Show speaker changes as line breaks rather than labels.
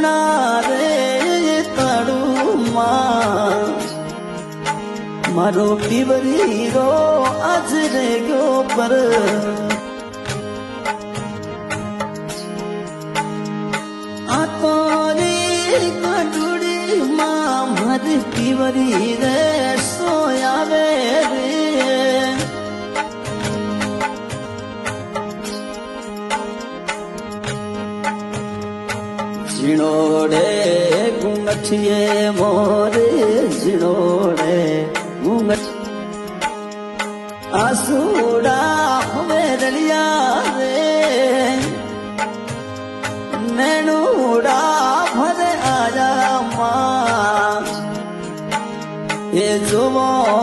सजना रे तड़ू मां मारो पीवरी रो आज रे गो पर आतोरी कटुड़ी मां मारी पीवरी रे सोया वे रे झिणोड़े घूंघटिए मोरे झिणोड़े घूंघट आसूड़ा मेरलिया रे नैनूड़ा भरे आजा मां ये जुबों